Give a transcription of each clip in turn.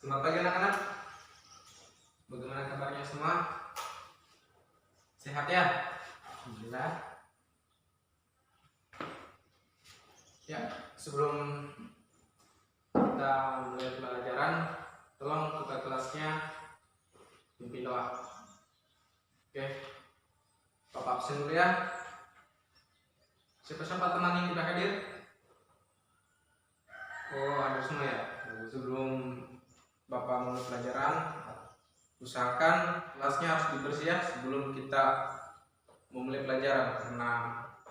Selamat pagi anak-anak. Bagaimana kabarnya semua? Sehat ya? Alhamdulillah. Ya, sebelum kita mulai pelajaran, tolong buka kelasnya pimpin doa. Oke, Bapak absen dulu ya. Siapa-siapa teman yang tidak hadir? Oh, ada semua ya. Sebelum Bapak mulai pelajaran, usahakan kelasnya harus dibersih ya sebelum kita memulai pelajaran, karena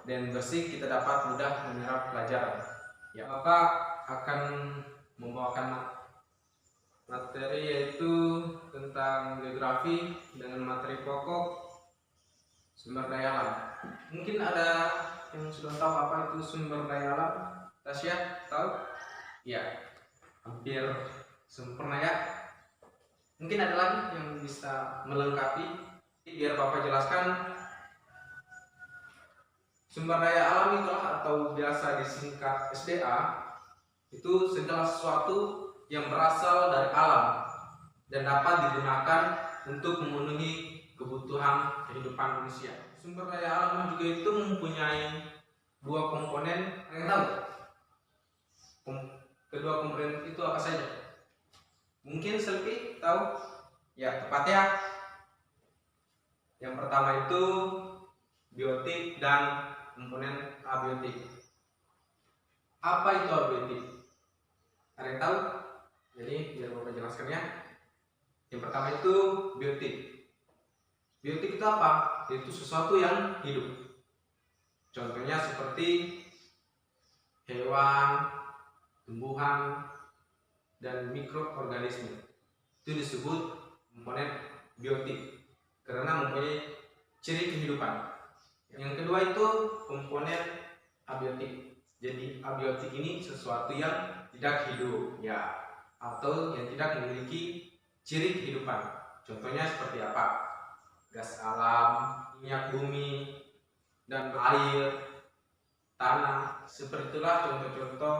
dengan bersih kita dapat mudah menyerap pelajaran. Ya, Bapak akan membawakan materi yaitu tentang geografi dengan materi pokok sumber daya alam. Mungkin ada yang sudah tahu apa itu sumber daya alam? Tasya tahu? Ya, hampir sempurna ya. Mungkin ada lagi yang bisa melengkapi. Biar Bapak jelaskan. Sumber daya alam itulah, atau biasa disingkat SDA, itu segala sesuatu yang berasal dari alam dan dapat digunakan untuk memenuhi kebutuhan kehidupan manusia. Sumber daya alam juga itu mempunyai dua komponen. Yang tahu? Kedua komponen itu apa saja? Mungkin Selvi tahu? Ya, tepat ya. Yang pertama itu biotik dan komponen abiotik. Apa itu abiotik? Ada yang tahu? Jadi biar Bapak jelaskan ya. Yang pertama itu biotik. Biotik itu apa? Itu sesuatu yang hidup. Contohnya seperti hewan, tumbuhan, dan mikroorganisme. Itu disebut komponen biotik karena mempunyai ciri kehidupan. Yang kedua itu komponen abiotik. Jadi abiotik ini sesuatu yang tidak hidup ya, atau yang tidak memiliki ciri kehidupan. Contohnya seperti apa? Gas alam, minyak bumi, dan air, tanah. Seperti itulah contoh-contoh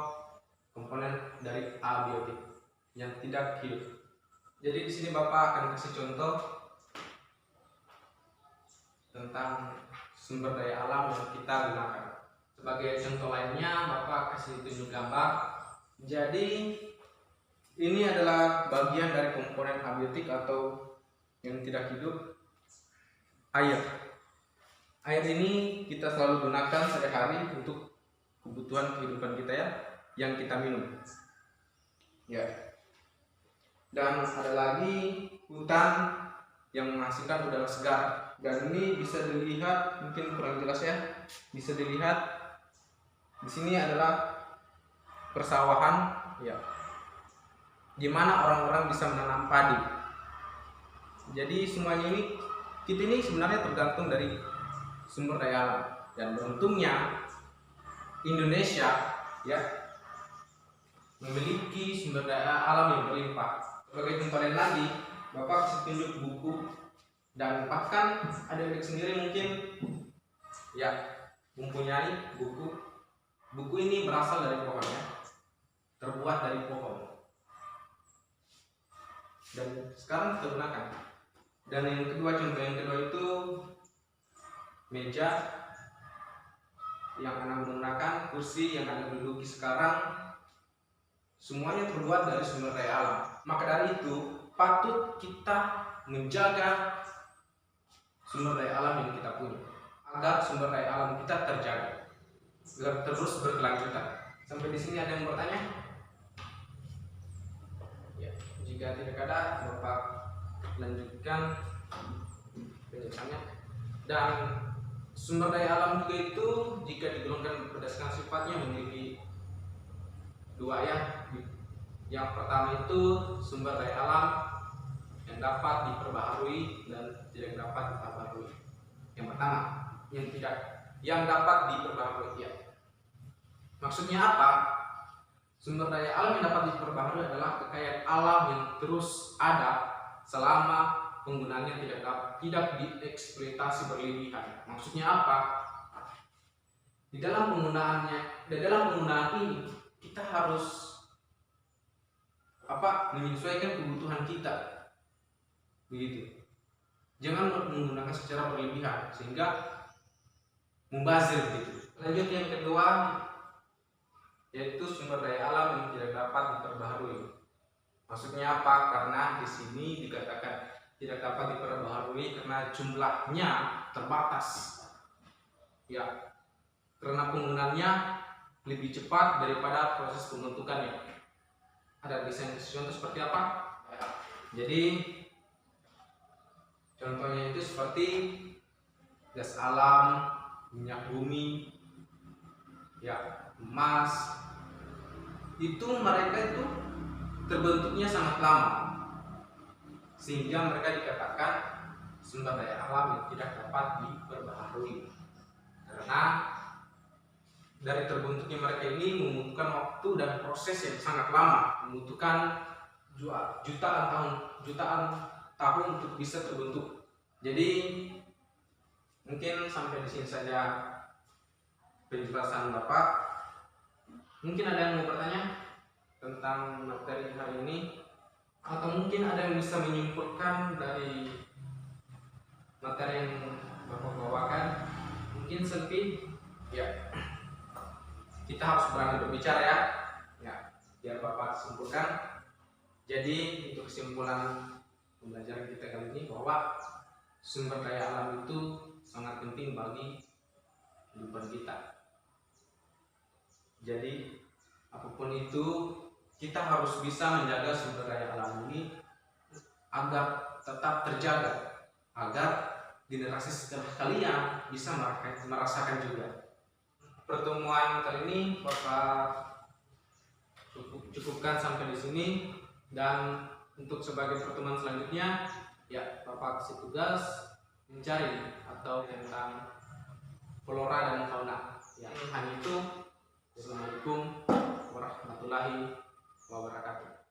komponen dari abiotik yang tidak hidup. Jadi di sini Bapak akan kasih contoh tentang sumber daya alam yang kita gunakan. Sebagai contoh lainnya, Bapak kasih tunjuk gambar. Jadi ini adalah bagian dari komponen abiotik atau yang tidak hidup, air. Air ini kita selalu gunakan sehari-hari untuk kebutuhan kehidupan kita ya, yang kita minum. Ya. Dan ada lagi hutan yang menghasilkan udara segar. Dan ini bisa dilihat, mungkin kurang jelas ya. Bisa dilihat di sini adalah persawahan, ya, di mana orang-orang bisa menanam padi. Jadi semuanya ini, kita ini sebenarnya tergantung dari sumber daya alam. Dan beruntungnya Indonesia ya memiliki sumber daya alam yang berlimpah. Sebagai komponen lagi, Bapak kasih tunjuk buku. Dan bahkan adik-adik sendiri mungkin ya mempunyai buku. Buku ini berasal dari pohonnya, terbuat dari pohon. Dan sekarang kita gunakan. Dan yang kedua, contoh yang kedua itu meja yang Anda menggunakan, kursi yang Anda duduki sekarang, semuanya terbuat dari sumber daya alam. Maka dari itu patut kita menjaga sumber daya alam yang kita punya, agar sumber daya alam kita terjaga, agar terus berkelanjutan. Sampai di sini ada yang bertanya? Ya, jika tidak ada, Bapak lanjutkan penjelasannya. Dan sumber daya alam juga itu jika digolongkan berdasarkan sifatnya memiliki dua ya. Yang pertama itu sumber daya alam yang dapat diperbaharui dan tidak dapat diperbaharui. Yang pertama, yang dapat diperbaharui ya. Maksudnya apa? Sumber daya alam yang dapat diperbaharui adalah kekayaan alam yang terus ada selama penggunaannya tidak dieksploitasi berlebihan. Maksudnya apa? Di dalam penggunaan ini kita harus menyesuaikan kebutuhan kita, begitu. Jangan menggunakan secara berlebihan sehingga mubazir begitu. Lanjut yang kedua, yaitu sumber daya alam yang tidak dapat diperbaharui. Maksudnya apa? Karena di sini dikatakan tidak dapat diperbaharui karena jumlahnya terbatas. Ya, karena penggunaannya lebih cepat daripada proses pembentukannya. Ada desain contoh seperti apa? Jadi contohnya itu seperti gas alam, minyak bumi, ya, emas. Itu mereka itu terbentuknya sangat lama, sehingga mereka dikatakan sumber daya alam yang tidak dapat diperbaharui. Karena dari terbentuknya mereka ini membutuhkan waktu dan proses yang sangat lama, membutuhkan jutaan tahun untuk bisa terbentuk. Jadi mungkin sampai di sini saja penjelasan Bapak. Mungkin ada yang mau bertanya tentang materi hari ini, atau mungkin ada yang bisa menyimpulkan dari materi yang Bapak bawakan. Mungkin Selvi, ya, kita harus berani berbicara ya, biar Bapak simpulkan. Jadi untuk kesimpulan pembelajaran kita kali ini bahwa sumber daya alam itu sangat penting bagi kehidupan kita. Jadi apapun itu kita harus bisa menjaga sumber daya alam ini agar tetap terjaga, agar generasi setelah kalian bisa merasakan juga. Pertemuan kali ini Bapak cukupkan sampai di sini, dan untuk sebagai pertemuan selanjutnya ya Bapak kasih tugas mencari atau tentang flora dan fauna. Ya, hanya itu. Assalamualaikum warahmatullahi wabarakatuh.